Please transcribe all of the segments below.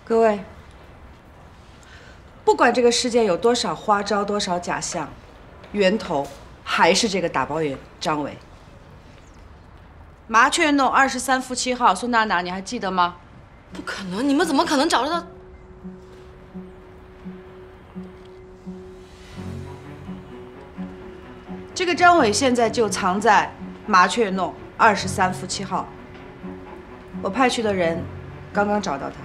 各位，不管这个世界有多少花招、多少假象，源头还是这个打包员张伟。麻雀弄23夫7号，孙娜娜，你还记得吗？不可能，你们怎么可能找得到？这个张伟现在就藏在麻雀弄23夫7号。我派去的人刚刚找到他。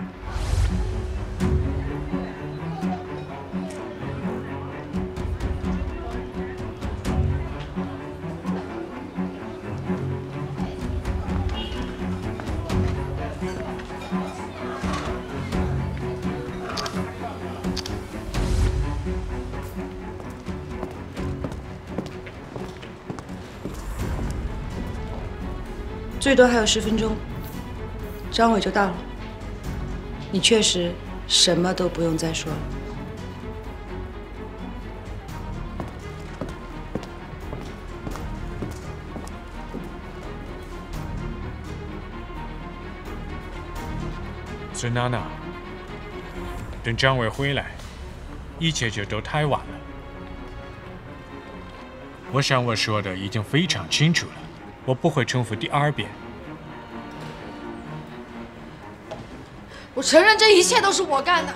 最多还有10分钟，张伟就到了。你确实什么都不用再说了。孙娜娜，等张伟回来，一切就都太晚了。我想我说的已经非常清楚了。 我不会重复第2遍。我承认这一切都是我干的。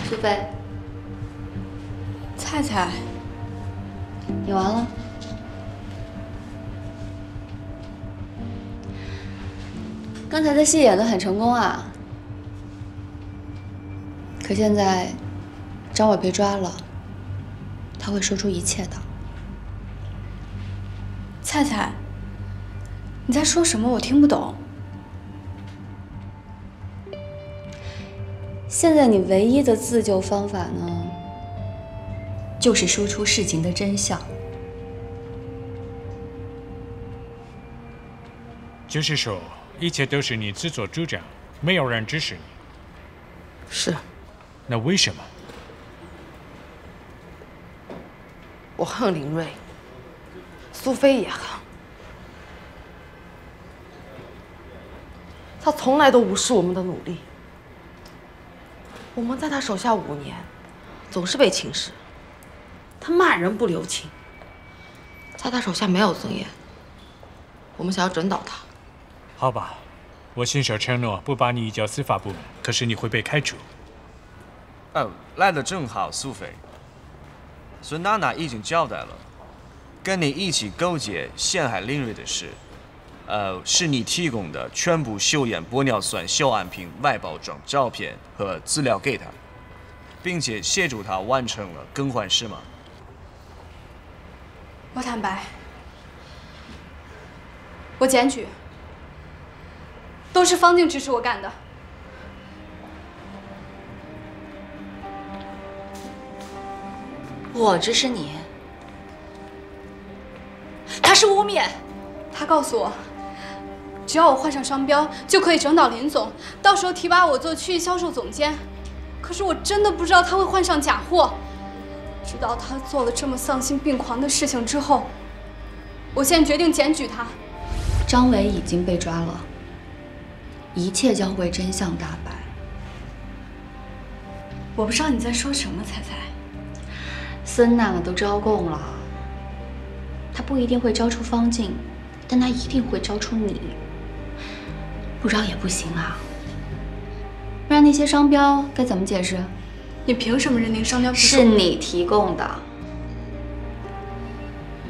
苏菲，菜菜。 你完了。刚才的戏演得很成功啊，可现在张伟被抓了，他会说出一切的。菜菜，你在说什么？我听不懂。现在你唯一的自救方法呢？ 就是说出事情的真相。就是说，一切都是你自作主张，没有人支持你。是。那为什么？我恨林睿，苏菲也恨。他从来都无视我们的努力。我们在他手下5年，总是被轻视。 他骂人不留情，在他手下没有尊严。我们想要整倒他。好吧，我信守承诺，不把你移交司法部门，可是你会被开除。哦，来得正好，苏菲。孙娜娜已经交代了，跟你一起勾结陷害林睿的事，是你提供的全部秀妍玻尿酸小安瓶外包装照片和资料给他，并且协助他完成了更换，是吗？ 我坦白，我检举，都是方静指使我干的。我指使你？他是污蔑，他告诉我，只要我换上商标，就可以整倒林总，到时候提拔我做区域销售总监。可是我真的不知道他会换上假货。 直到他做了这么丧心病狂的事情之后，我现在决定检举他。张伟已经被抓了，一切将会真相大白。我不知道你在说什么，彩彩。孙娜娜都招供了，她不一定会招出方静，但她一定会招出你。不招也不行啊，不然那些商标该怎么解释？ 你凭什么认定商标不是你提供的？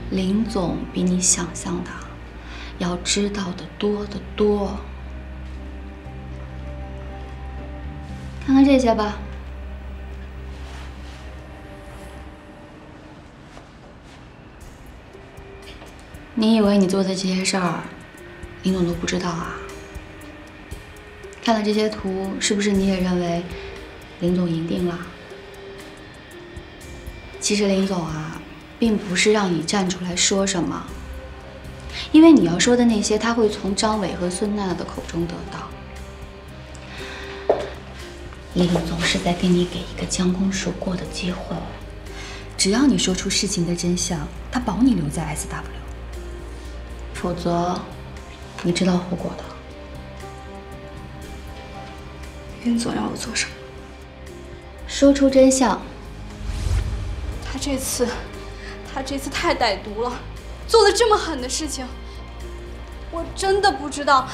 林总比你想象的要知道的多得多。看看这些吧。你以为你做的这些事儿，林总都不知道啊？看了这些图，是不是你也认为？ 林总赢定了。其实林总啊，并不是让你站出来说什么，因为你要说的那些，他会从张伟和孙娜娜的口中得到。林总是在给你一个将功赎过的机会，只要你说出事情的真相，他保你留在 SW， 否则你知道后果的。林总要我做什么？说出真相。他这次太歹毒了，做了这么狠的事情。我真的不知道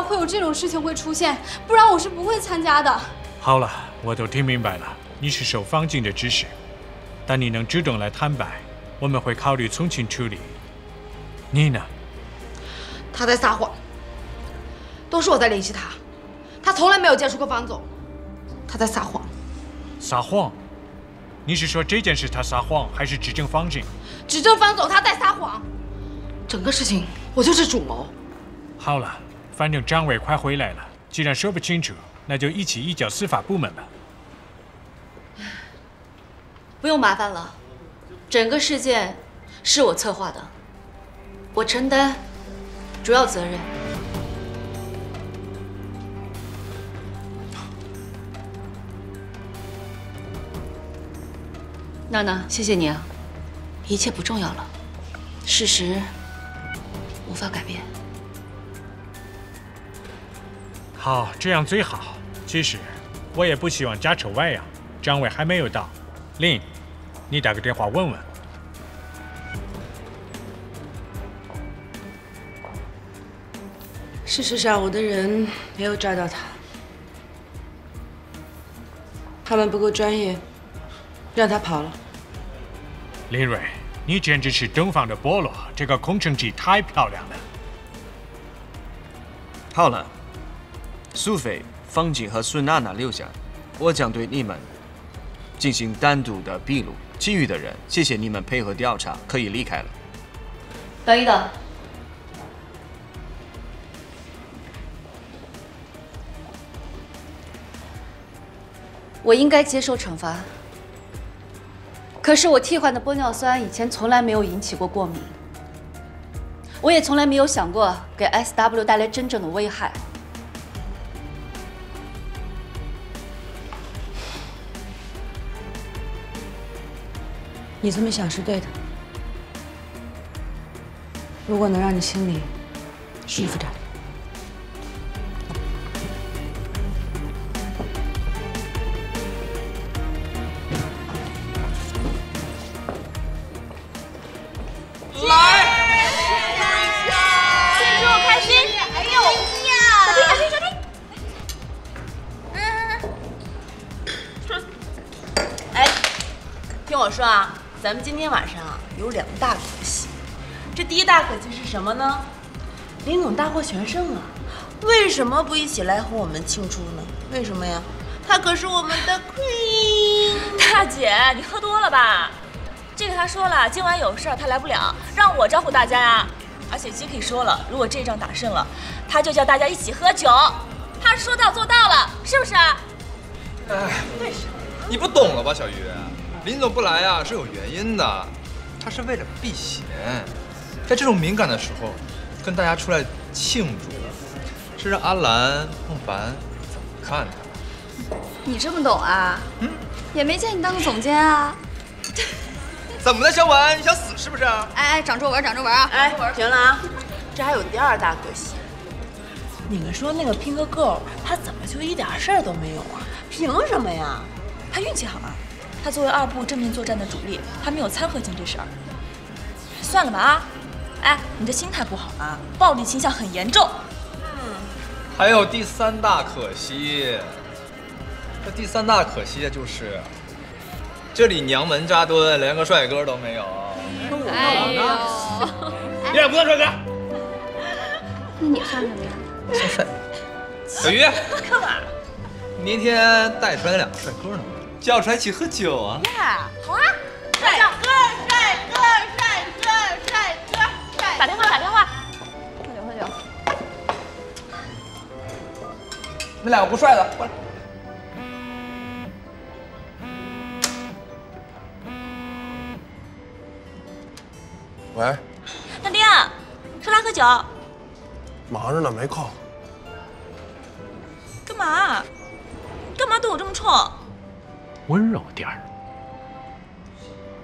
会有这种事情会出现，不然我是不会参加的。好了，我都听明白了，你是受方静的指使，但你能主动来坦白，我们会考虑从轻处理。你呢？他在撒谎，都是我在联系他，他从来没有接触过方总，他在撒谎。撒谎？你是说这件事他撒谎，还是指证方静？指证方总他在撒谎，整个事情我就是主谋。好了，反正张伟快回来了，既然说不清楚，那就一起移交司法部门吧。不用麻烦了，整个事件是我策划的，我承担主要责任。娜娜，谢谢你啊，一切不重要了，事实无法改变。好，这样最好。其实我也不希望家丑外扬，张伟还没有到。林，你打个电话问问。事实上，我的人没有抓到他，他们不够专业，让他跑了。林蕊，你简直是东方的菠萝，这个空城计太漂亮了。好了，苏菲、方静和孙娜娜留下，我将对你们进行单独的笔录。其余的人，谢谢你们配合调查，可以离开了。等一等，我应该接受惩罚。可是我替换的玻尿酸以前从来没有引起过过敏，我也从来没有想过给 SW 带来真正的危害。你这么想是对的，如果能让你心里舒服点。听我说啊，咱们今天晚上啊有2大可惜。这第一大可惜是什么呢？林总大获全胜啊！为什么不一起来和我们庆祝呢？为什么呀？他可是我们的 queen。大姐，你喝多了吧？这个他说了，今晚有事儿他来不了，让我招呼大家呀。而且 Jacky 说了，如果这仗打胜了，他就叫大家一起喝酒。他说到做到了，是不是？哎，你不懂了吧，小鱼？林总不来啊，是有原因的，他是为了避嫌，在这种敏感的时候，跟大家出来庆祝，是让阿兰、孟凡怎么看他？你这么懂啊？也没见你当过总监啊。怎么了，小婉？你想死是不是？哎，长皱纹，长皱纹啊！哎，行了啊，这还有第2大可惜。你们说那个 Pink Girl， 他怎么就一点事儿都没有啊？凭什么呀？他运气好啊，他作为2部正面作战的主力，他没有掺和进这事儿。算了吧啊！哎，你这心态不好啊，暴力倾向很严重。还有第3大可惜，这第3大可惜的就是，这里娘门扎堆，连个帅哥都没有。哎呦，你俩不算帅哥，那你算什么呀？算帅。小鱼，干嘛？你那天带出来那2个帅哥呢？叫出来一起喝酒啊！好啊！帅哥，打电话。喝酒。那2个不帅的过来。喂，那亮，喝酒。忙着呢，没空。干嘛？干嘛对我这么冲？温柔点儿。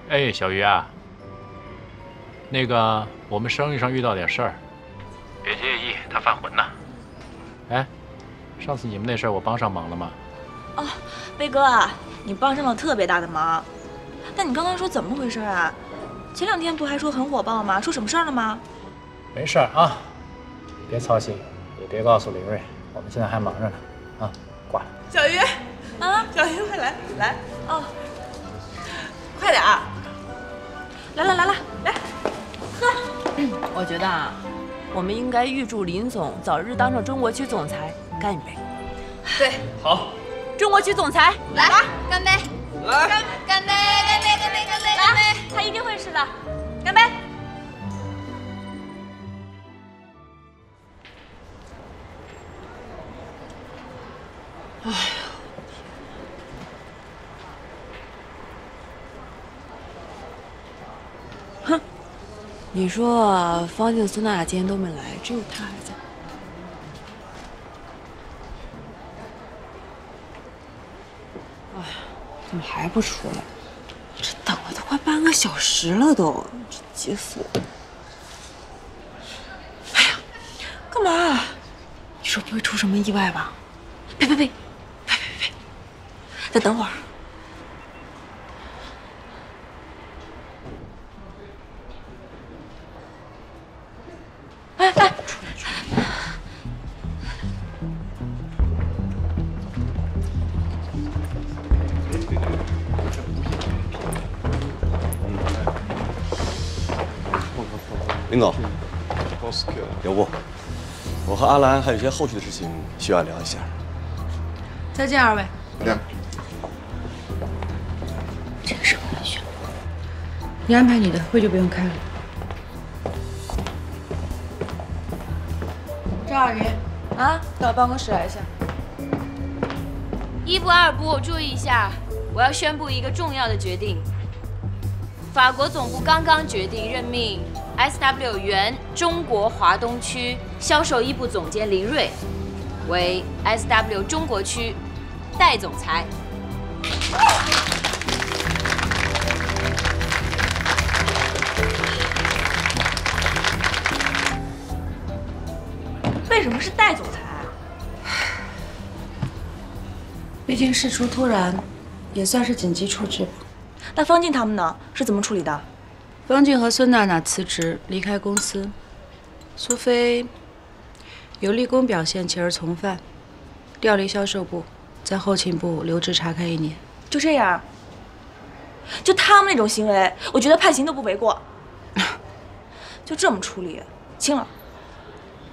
哎，小鱼啊，那个我们生意上遇到点事儿，别介意，他犯浑呢。哎，上次你们那事儿我帮上忙了吗？哦，贝哥啊，你帮上了特别大的忙。但你刚刚说怎么回事啊？前2天不还说很火爆吗？出什么事儿了吗？没事儿啊，别操心，也别告诉林睿，我们现在还忙着呢。啊，挂了。小鱼，啊，小鱼，快来，哦，快点儿！来，喝。我觉得啊，我们应该预祝林总早日当上中国区总裁，干一杯。对，好，中国区总裁，来，干杯！来，干杯！来，他一定会是的，干杯！哎呀，哼，你说方静、孙娜娜今天都没来，只有他还在。哎呀，怎么还不出来？这等了都快半个小时了都，这急死我！哎呀，干嘛？你说不会出什么意外吧？别，再等会儿。哎，林总，要不我和阿兰还有一些后续的事情需要聊一下。再见，2位。这个什么人选？你安排你的，会就不用开了。张小云，啊，到我办公室来一下。1部、2部，注意一下，我要宣布一个重要的决定。法国总部刚刚决定任命 SW 原中国华东区销售1部总监林睿为 SW 中国区代总裁。为什么是代总裁？毕竟事出突然，也算是紧急处置吧。那方静他们呢？是怎么处理的？方静和孙娜娜辞职离开公司，苏菲有立功表现弃而从犯，调离销售部，在后勤部留职查看1年。就这样？就他们那种行为，我觉得判刑都不为过。就这么处理，轻了。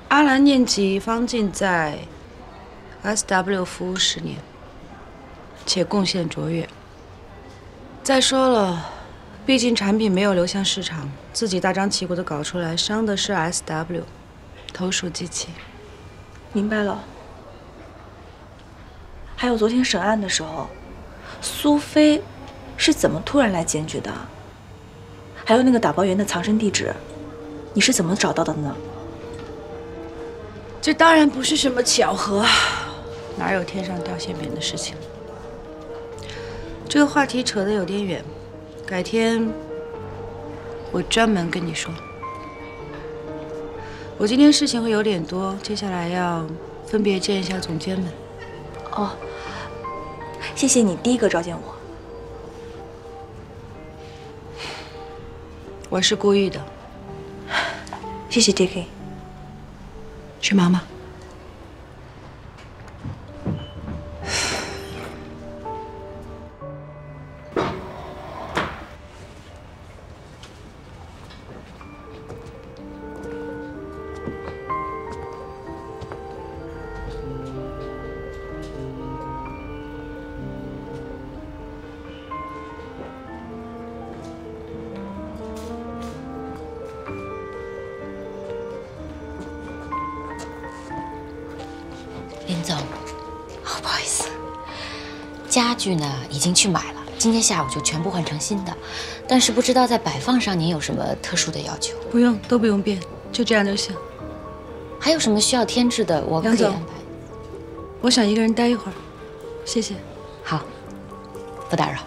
阿兰念及方静在 SW 服务10年，且贡献卓越。再说了，毕竟产品没有流向市场，自己大张旗鼓的搞出来，伤的是 SW， 投鼠忌器。明白了。还有昨天审案的时候，苏菲是怎么突然来检举的？还有那个打包员的藏身地址，你是怎么找到的呢？这当然不是什么巧合，哪有天上掉馅饼的事情？这个话题扯得有点远，改天我专门跟你说。我今天事情会有点多，接下来要分别见一下总监们。哦，谢谢你第一个召见我。我是故意的。谢谢 JK。去忙吧。林总，不好意思，家具呢已经去买了，今天下午就全部换成新的。但是不知道在摆放上您有什么特殊的要求？不用，都不用变，就这样就行。还有什么需要添置的，我可以安排。我想一个人待一会儿，谢谢。好，不打扰。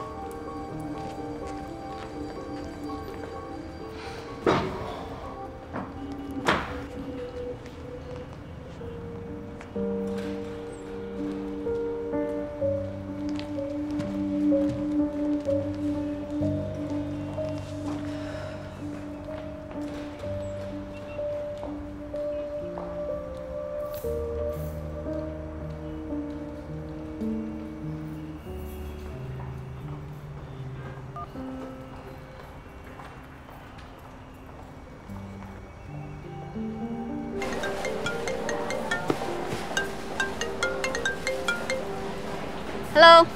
Hello，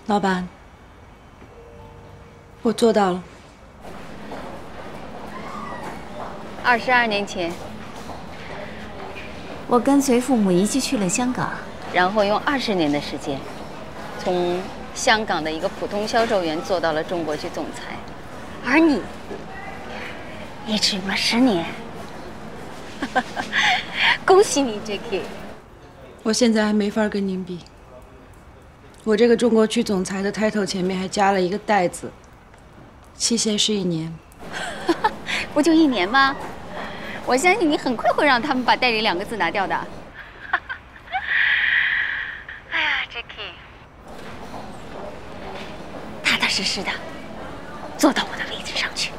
老板，我做到了。22年前，我跟随父母一起去了香港，然后用20年的时间，从香港的一个普通销售员做到了中国区总裁，而你，也只用了10年。恭喜你 ，Jackie。我现在还没法跟您比。我这个中国区总裁的 title 前面还加了一个代字，期限是1年。不就1年吗？我相信你很快会让他们把代理2个字拿掉的。哎呀 ，Jackie， 踏踏实实的坐到我的位置上去。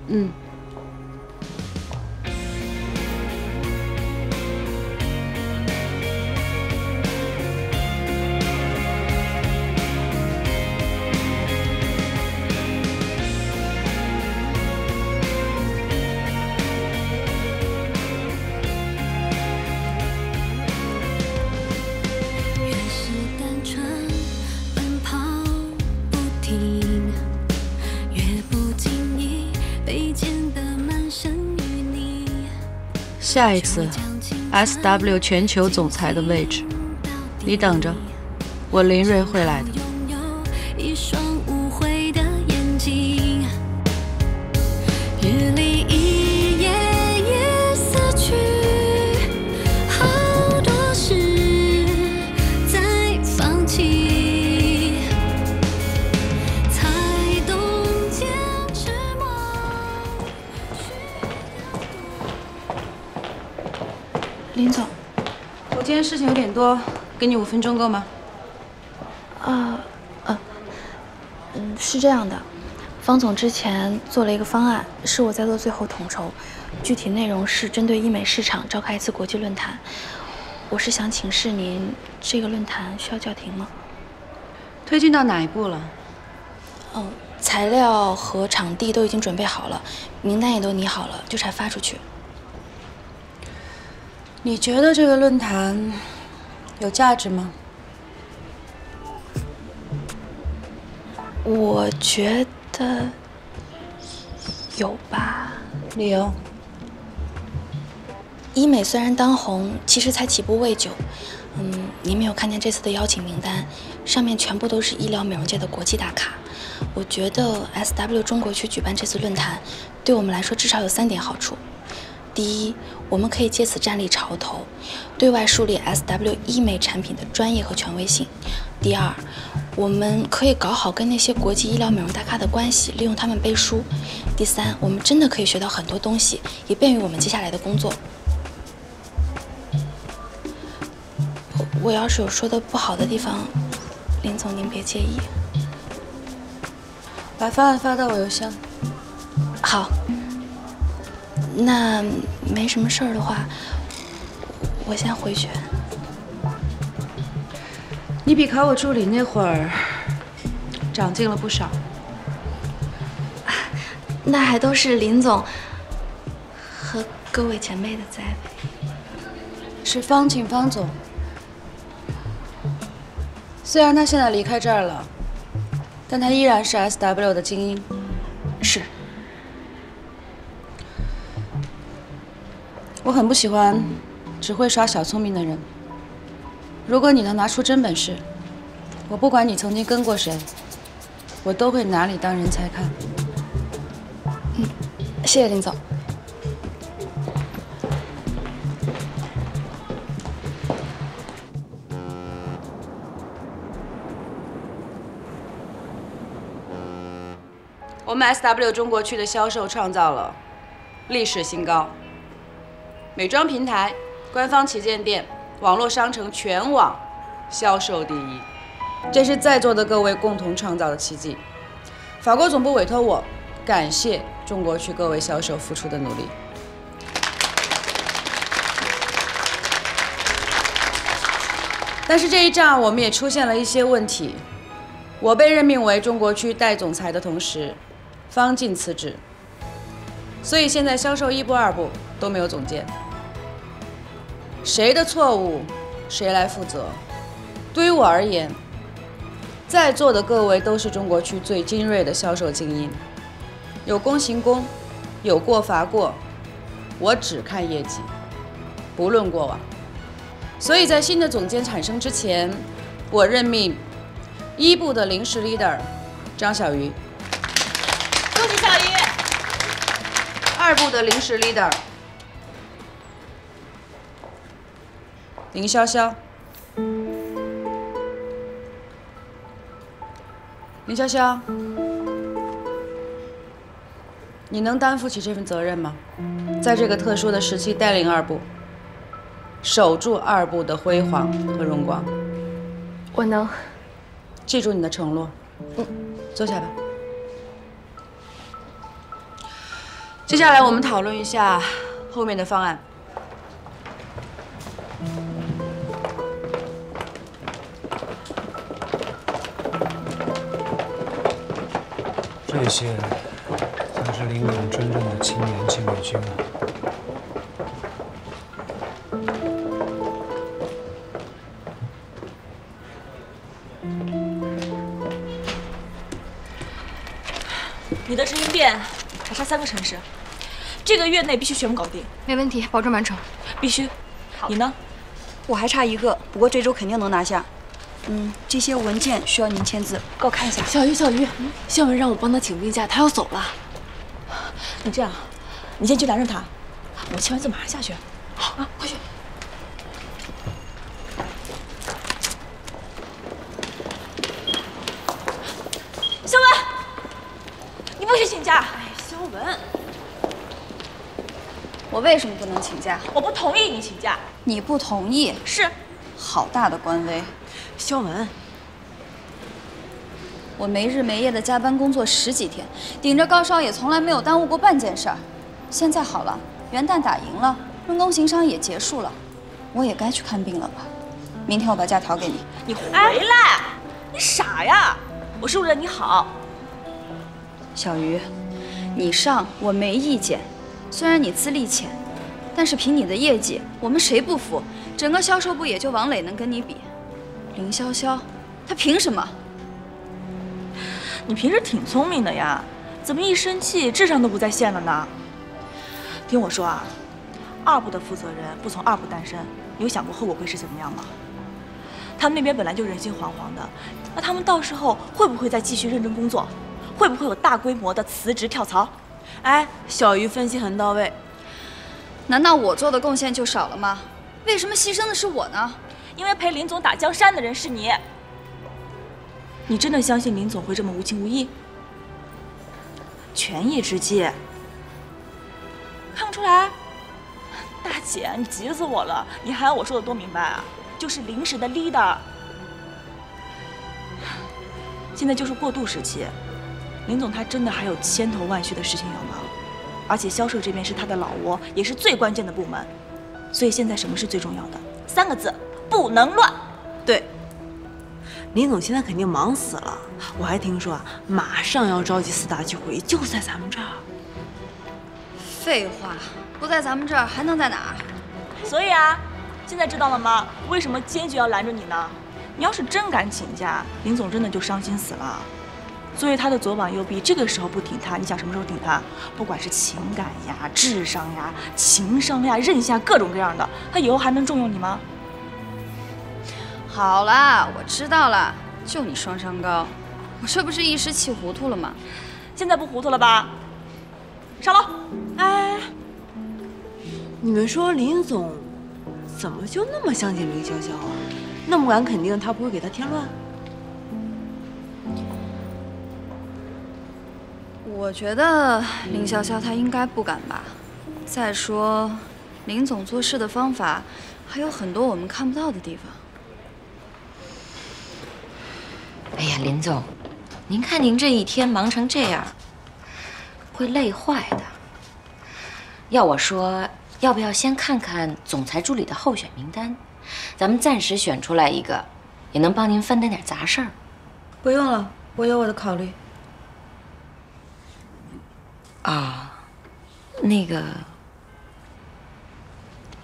嗯。下一次 SW 全球总裁的位置，你等着，我林睿会来的。一双无悔的眼睛，日里一夜夜死去，好多事在放弃，才懂坚持吗？林总，我今天事情有点多，给你5分钟够吗？是这样的，方总之前做了一个方案，是我在做最后统筹，具体内容是针对医美市场召开一次国际论坛。我是想请示您，这个论坛需要叫停吗？推进到哪一步了？材料和场地都已经准备好了，名单也都拟好了，就差发出去。你觉得这个论坛有价值吗？我觉得有吧。理由？医美虽然当红，其实才起步未久。您没有看见这次的邀请名单，上面全部都是医疗美容界的国际大咖。我觉得 SW 中国区举办这次论坛，对我们来说至少有3点好处。第一，我们可以借此站立潮头，对外树立 SW 医美产品的专业和权威性。第二，我们可以搞好跟那些国际医疗美容大咖的关系，利用他们背书。第三，我们真的可以学到很多东西，也便于我们接下来的工作。我要是有说的不好的地方，林总您别介意。把方案发到我邮箱。好。那没什么事儿的话，我先回去。你比考我助理那会儿长进了不少。那还都是林总和各位前辈的栽培。是方总，方总。虽然他现在离开这儿了，但他依然是 SW 的精英。是。我很不喜欢只会耍小聪明的人。如果你能拿出真本事，我不管你曾经跟过谁，我都会拿你当人才看。谢谢林总。我们 SW 中国区的销售创造了历史新高，美妆平台、官方旗舰店、网络商城全网销售第一，这是在座的各位共同创造的奇迹。法国总部委托我，感谢中国区各位销售付出的努力。但是这一仗我们也出现了一些问题。我被任命为中国区代总裁的同时，方静辞职，所以现在销售1部、2部都没有总监。谁的错误，谁来负责？对于我而言，在座的各位都是中国区最精锐的销售精英，有功行功，有过罚过，我只看业绩，不论过往。所以在新的总监产生之前，我任命1部的临时 leader 张小鱼。恭喜小鱼。2部的临时 leader 林潇潇。林潇潇，你能担负起这份责任吗？在这个特殊的时期带领2部，守住2部的辉煌和荣光。我能。记住你的承诺。坐下吧。接下来我们讨论一下后面的方案。这些才是林总真正的青年禁卫军啊！你的直营店还差3个城市，这个月内必须全部搞定。没问题，保证完成。必须。你呢？我还差1个，不过这周肯定能拿下。这些文件需要您签字，给我看一下。小鱼，孝文让我帮他请病假，他要走了。你这样，你先去拦着他，我签完字马上下去。好啊，快去。肖文，你不许请假。肖文，我为什么不能请假？我不同意你请假。你不同意？是。好大的官威！肖文，我没日没夜的加班工作10几天，顶着高烧也从来没有耽误过半件事儿。现在好了，元旦打赢了，论功行赏也结束了，我也该去看病了吧？明天我把假条给你。你回来！你傻呀！我是为了你好。小鱼，你上我没意见，虽然你资历浅，但是凭你的业绩，我们谁不服？整个销售部也就王磊能跟你比。林潇潇，他凭什么？你平时挺聪明的呀，怎么一生气智商都不在线了呢？听我说啊，2部的负责人不从2部诞生，你有想过后果会是怎么样吗？他们那边本来就人心惶惶的，那他们到时候会不会再继续认真工作？会不会有大规模的辞职跳槽？哎，小鱼分析很到位。难道我做的贡献就少了吗？为什么牺牲的是我呢？因为陪林总打江山的人是你。你真的相信林总会这么无情无义？权宜之计，看不出来？大姐，你急死我了！你还要我说的多明白啊？就是临时的 leader， 现在就是过渡时期。林总他真的还有千头万绪的事情要忙，而且销售这边是他的老窝，也是最关键的部门。所以现在什么是最重要的？3个字：不能乱。对，林总现在肯定忙死了。我还听说啊，马上要召集4大级会议，就在咱们这儿。废话，不在咱们这儿还能在哪儿？所以啊，现在知道了吗？为什么坚决要拦着你呢？你要是真敢请假，林总真的就伤心死了。作为他的左膀右臂，这个时候不挺他，你想什么时候挺他？不管是情感呀、智商呀、情商呀、刃下各种各样的，他以后还能重用你吗？好啦，我知道了，就你双商高，我这不是一时气糊涂了吗？现在不糊涂了吧？上楼。哎，你们说林总怎么就那么相信林潇潇啊？那么敢肯定他不会给他添乱？我觉得林潇潇她应该不敢吧。再说，林总做事的方法还有很多我们看不到的地方。哎呀，林总，您看您这一天忙成这样，会累坏的。要我说，要不要先看看总裁助理的候选名单？咱们暂时选出来一个，也能帮您分担点杂事儿。不用了，我有我的考虑。啊，那个，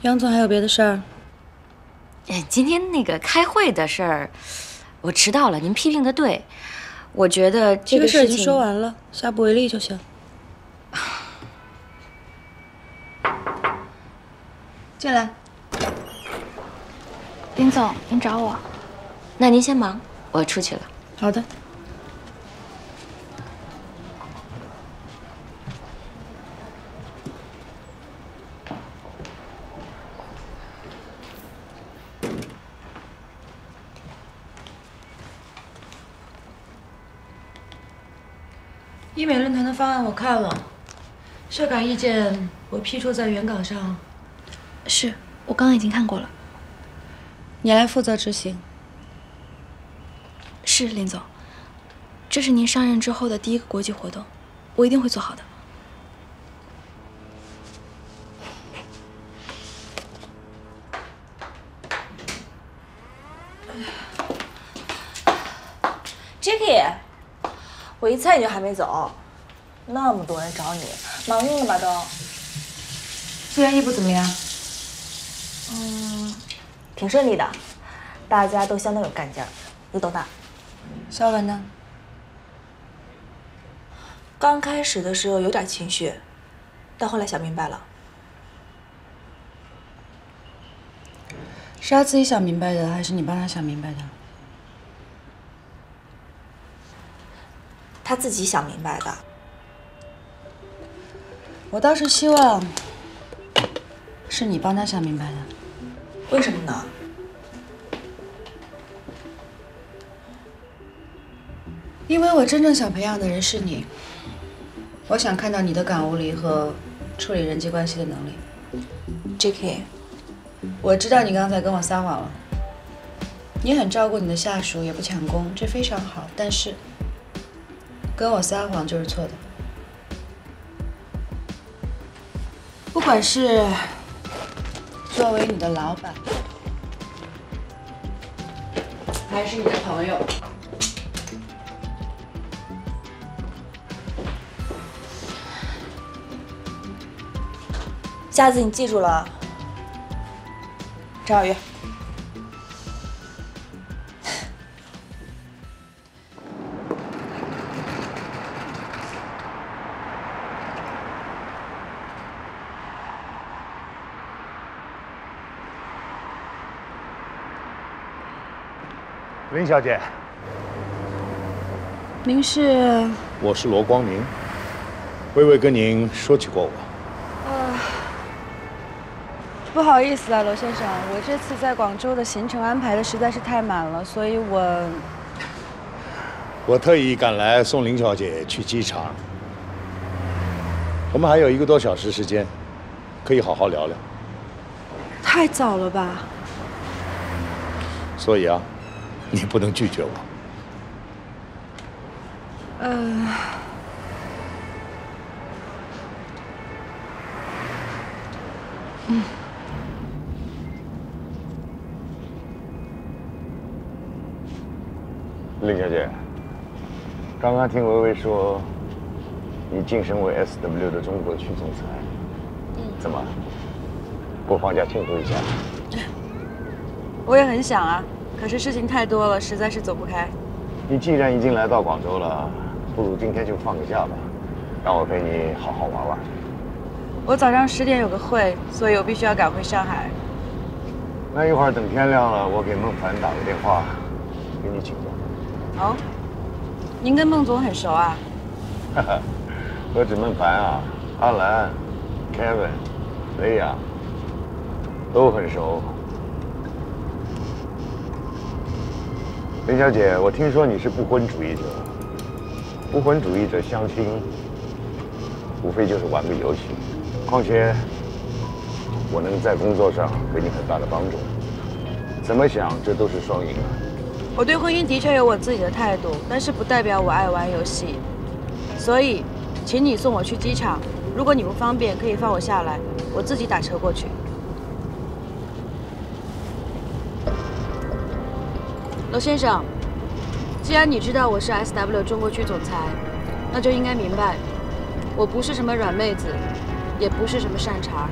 杨总还有别的事儿？今天那个开会的事儿，我迟到了。您批评的对，我觉得这个事事情已经说完了，下不为例就行。进来。林总，您找我？那您先忙，我出去了。好的。医美论坛的方案我看了，修改意见我批注在原稿上。是我刚刚已经看过了。你来负责执行。是林总，这是您上任之后的第一个国际活动，我一定会做好的。Jacky， 我一猜你就还没走，那么多人找你，忙晕了吧都？虽然医不怎么样，挺顺利的，大家都相当有干劲儿，你懂的。肖文呢？刚开始的时候有点情绪，但后来想明白了。是他自己想明白的，还是你帮他想明白的？他自己想明白的。我倒是希望是你帮他想明白的。为什么呢？因为我真正想培养的人是你，我想看到你的感悟力和处理人际关系的能力。Jacky， 我知道你刚才跟我撒谎了，你很照顾你的下属，也不抢功，这非常好。但是跟我撒谎就是错的。不管是作为你的老板，还是你的朋友，下次你记住了，找我约。林小姐，您是？我是罗光明，微微跟您说起过我。不好意思啊，罗先生，我这次在广州的行程安排的实在是太满了，所以我特意赶来送林小姐去机场。我们还有1个多小时时间，可以好好聊聊。太早了吧？所以啊，你不能拒绝我。林小姐，刚刚听薇薇说，你晋升为 SW 的中国区总裁，怎么不放假庆祝一下？我也很想啊，可是事情太多了，实在是走不开。你既然已经来到广州了，不如今天就放个假吧，让我陪你好好玩玩。我早上10点有个会，所以我必须要赶回上海。那一会儿等天亮了，我给孟凡打个电话，给你请假。好。您跟孟总很熟啊？哈哈，何止孟凡啊，阿兰、Kevin、雷亚都很熟。林小姐，我听说你是不婚主义者。不婚主义者相亲，无非就是玩个游戏。况且，我能在工作上给你很大的帮助。怎么想，这都是双赢啊。我对婚姻的确有我自己的态度，但是不代表我爱玩游戏。所以，请你送我去机场。如果你不方便，可以放我下来，我自己打车过去。罗先生，既然你知道我是 SW 中国区总裁，那就应该明白，我不是什么软妹子，也不是什么善茬。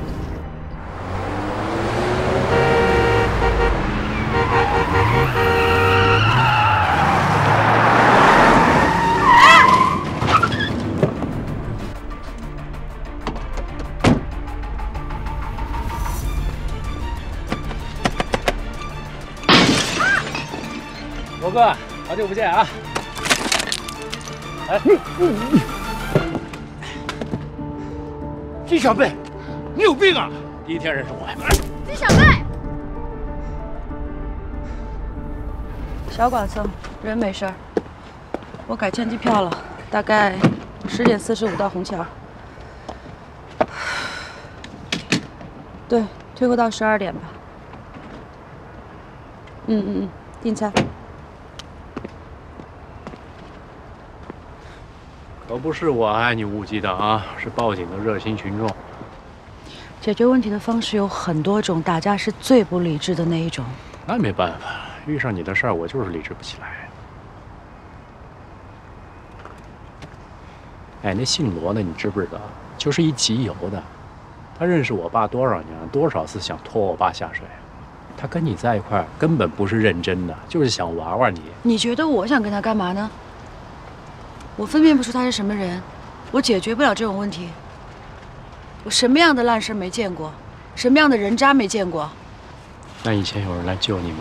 罗哥，好久不见啊！哎，金小贝，你有病啊！第一天认识我呀？金小贝，小剐蹭，人没事儿。我改签机票了，大概10点45到虹桥。对，推回到12点吧。订餐。可不是我爱你误击的啊，是报警的热心群众。解决问题的方式有很多种，打架是最不理智的那一种。那没办法，遇上你的事儿，我就是理智不起来。哎，那姓罗的你知不知道？就是一集邮的，他认识我爸多少年，多少次想拖我爸下水。他跟你在一块儿根本不是认真的，就是想玩玩你。你觉得我想跟他干嘛呢？我分辨不出他是什么人，我解决不了这种问题。我什么样的烂事没见过，什么样的人渣没见过？那以前有人来救你吗？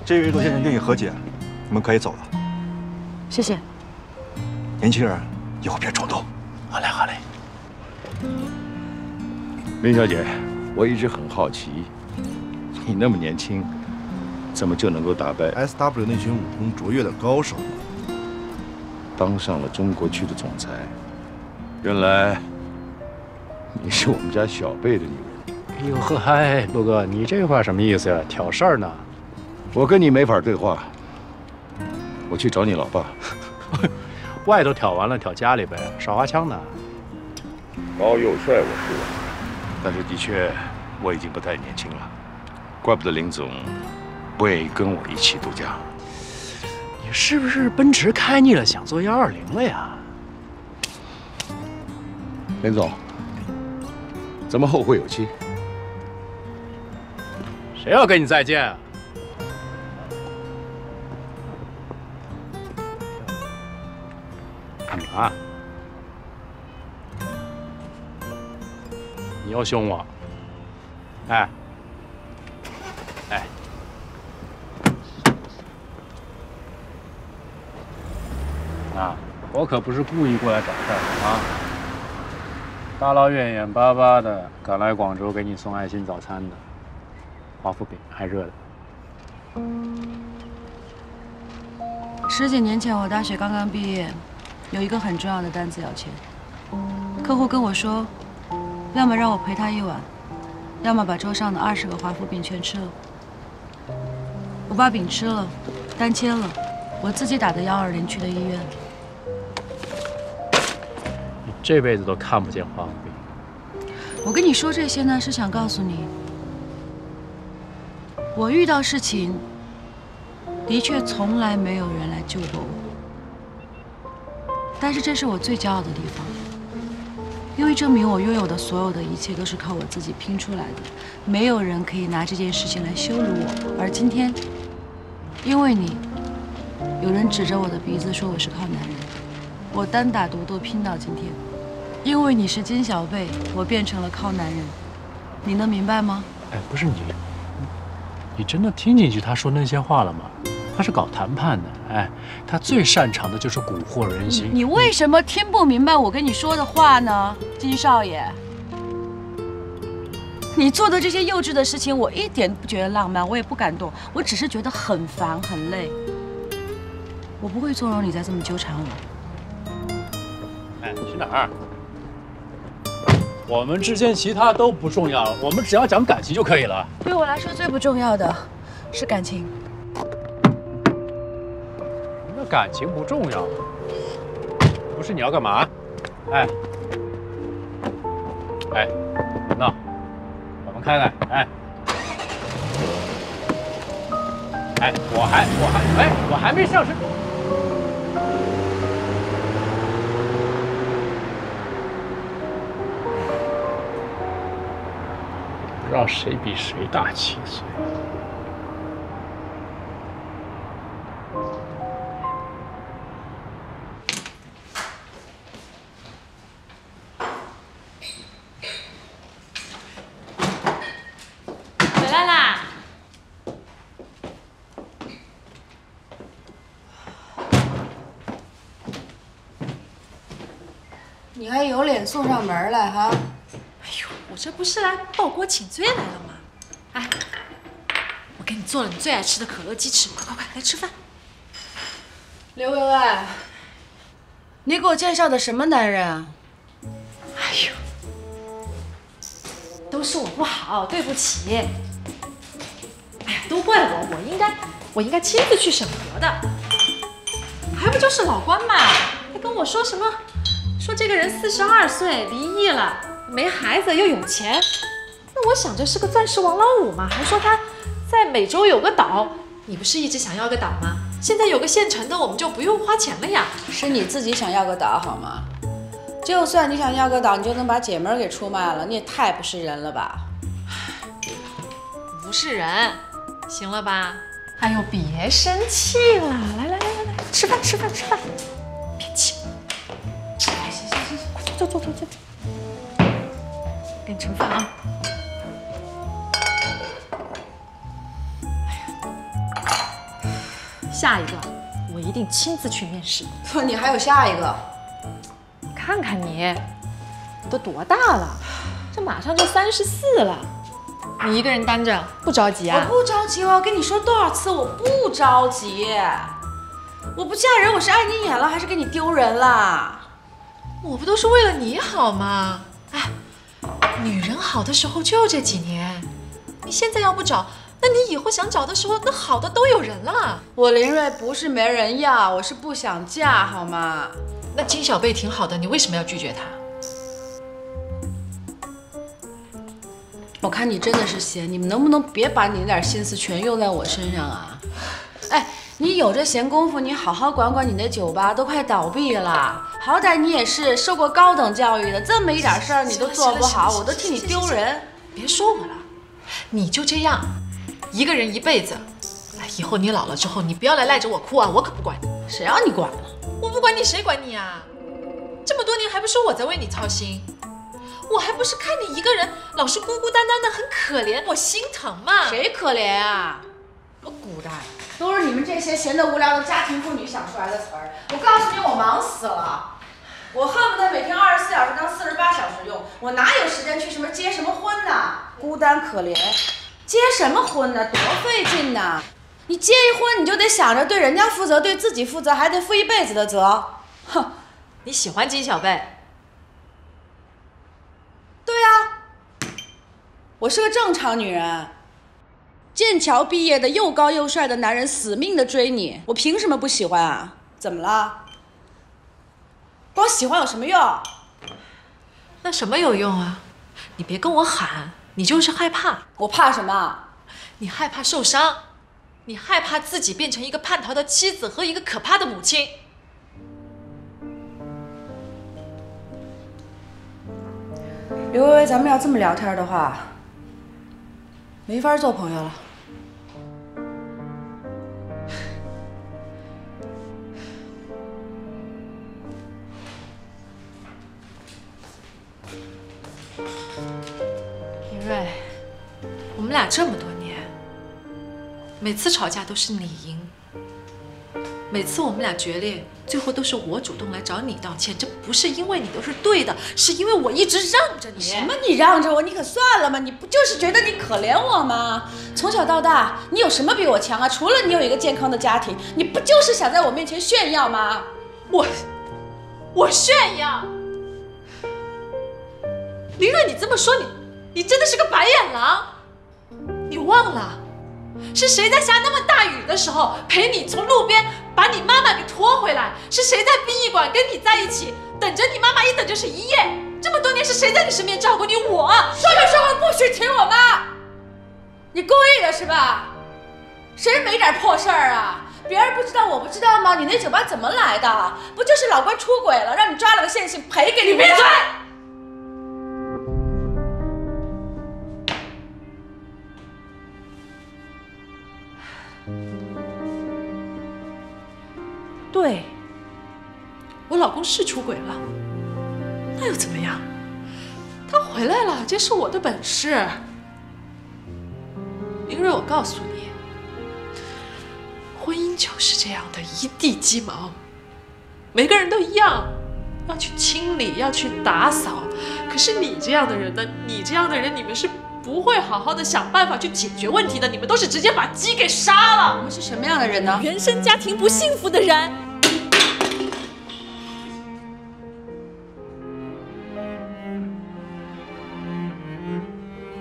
至于罗先生愿意和解，你们可以走了。谢谢。年轻人，以后别冲动。好嘞，好嘞。林小姐，我一直很好奇，你那么年轻，怎么就能够打败 SW 那群武功卓越的高手，当上了中国区的总裁？原来你是我们家小贝的女人。哎呦呵嗨，陆哥，你这话什么意思呀？挑事儿呢？我跟你没法对话，我去找你老爸。外头挑完了，挑家里呗，少花枪呢。高又帅我是吧？但是的确，我已经不太年轻了，怪不得林总不愿意跟我一起度假。你是不是奔驰开腻了，想做120了呀？林总，咱们后会有期。谁要跟你再见啊？干嘛？你要凶我？哎，哎，啊，我可不是故意过来找事儿啊！大老远眼巴巴的赶来广州给你送爱心早餐的，华夫饼还热的。10几年前，我大学刚刚毕业，有一个很重要的单子要签。客户跟我说，要么让我陪他一晚，要么把桌上的20个华夫饼全吃了。我把饼吃了，单签了，我自己打的120去的医院。你这辈子都看不见华夫饼。我跟你说这些呢，是想告诉你，我遇到事情，的确从来没有人来救过我。但是这是我最骄傲的地方，因为证明我拥有的所有的一切都是靠我自己拼出来的，没有人可以拿这件事情来羞辱我。而今天，因为你，有人指着我的鼻子说我是靠男人，我单打独斗拼到今天。因为你是金小贝，我变成了靠男人，你能明白吗？哎，不是你真的听进去他说那些话了吗？他是搞谈判的，哎，他最擅长的就是蛊惑人心。你为什么听不明白我跟你说的话呢，金少爷？你做的这些幼稚的事情，我一点不觉得浪漫，我也不感动，我只是觉得很烦很累。我不会纵容你再这么纠缠我。哎，你去哪儿？我们之间其他都不重要，我们只要讲感情就可以了。对我来说最不重要的是感情。那感情不重要，不是你要干嘛？哎，那我们看看，我还没上身。不知道谁比谁大7岁。回来啦！你还有脸送上门来哈？我这不是来报国请罪来了吗？哎，我给你做了你最爱吃的可乐鸡翅，快来吃饭。刘文爱，你给我介绍的什么男人啊？哎呦，都是我不好，对不起。哎呀，都怪我应该亲自去审核的。还不就是老关嘛，还跟我说什么？说这个人42岁，离异了。没孩子又有钱，那我想着是个钻石王老五嘛，还说他在美洲有个岛。你不是一直想要个岛吗？现在有个现成的，我们就不用花钱了呀。是你自己想要个岛好吗？就算你想要个岛，你就能把姐们儿给出卖了，你也太不是人了吧？不是人，行了吧？哎呦，别生气了，来，吃饭，别气。哎，行，快坐。给你盛饭啊！下一个我一定亲自去面试。说你还有下一个？看看你，都多大了？这马上就34了。你一个人担着不着急啊？我不着急，我要跟你说多少次，我不着急。我不嫁人，我是碍你眼了，还是给你丢人了？我不都是为了你好吗？哎。女人好的时候就这几年，你现在要不找，那你以后想找的时候，那好的都有人了。我林睿不是没人要，我是不想嫁，好吗？那金小贝挺好的，你为什么要拒绝她？我看你真的是闲，你们能不能别把你那点心思全用在我身上啊？哎，你有这闲工夫，你好好管管你那酒吧，都快倒闭了。好歹你也是受过高等教育的，这么一点事儿你都做不好，我都替你丢人。别说我了，你就这样，一个人一辈子。哎，以后你老了之后，你不要来赖着我哭啊，我可不管你。谁让你管了？我不管你，谁管你啊？这么多年还不说我在为你操心？我还不是看你一个人老是孤孤单单的，很可怜，我心疼嘛。谁可怜啊？我孤单。都是你们这些闲得无聊的家庭妇女想出来的词儿。我告诉你，我忙死了。我恨不得每天24小时当48小时用，我哪有时间去什么结什么婚呢？孤单可怜，结什么婚呢？多费劲呐！你结一婚，你就得想着对人家负责，对自己负责，还得负一辈子的责。哼，你喜欢金小贝？对啊，我是个正常女人。剑桥毕业的又高又帅的男人死命的追你，我凭什么不喜欢啊？怎么了？光喜欢有什么用？那什么有用啊？你别跟我喊，你就是害怕。我怕什么？你害怕受伤，你害怕自己变成一个叛逃的妻子和一个可怕的母亲。刘薇薇，咱们要这么聊天的话，没法做朋友了。林睿，我们俩这么多年，每次吵架都是你赢，每次我们俩决裂，最后都是我主动来找你道歉。这不是因为你都是对的，是因为我一直让着你。什么？你让着我，你可算了吧！你不就是觉得你可怜我吗？从小到大，你有什么比我强啊？除了你有一个健康的家庭，你不就是想在我面前炫耀吗？我炫耀？林睿，你这么说，你真的是个白眼狼！你忘了，是谁在下那么大雨的时候陪你从路边把你妈妈给拖回来？是谁在殡仪馆跟你在一起，等着你妈妈一等就是一夜？这么多年是谁在你身边照顾你？我说没说过不许提我妈？你故意的是吧？谁没点破事儿啊？别人不知道我不知道吗？你那酒吧怎么来的？不就是老关出轨了，让你抓了个现行赔给你？你闭嘴！对，我老公是出轨了，那又怎么样？他回来了，这是我的本事。林睿，我告诉你，婚姻就是这样的，一地鸡毛。每个人都一样，要去清理，要去打扫。可是你这样的人呢？你这样的人，你们是不会好好的想办法去解决问题的。你们都是直接把鸡给杀了。我们是什么样的人呢？原生家庭不幸福的人。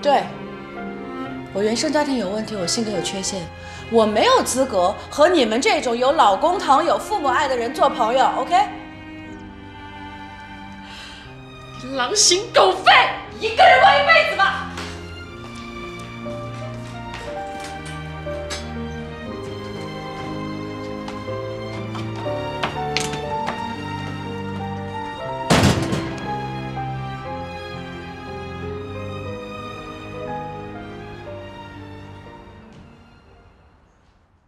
对，我原生家庭有问题，我性格有缺陷，我没有资格和你们这种有老公疼、有父母爱的人做朋友。OK？ 狼心狗肺，一个人过一辈子吧。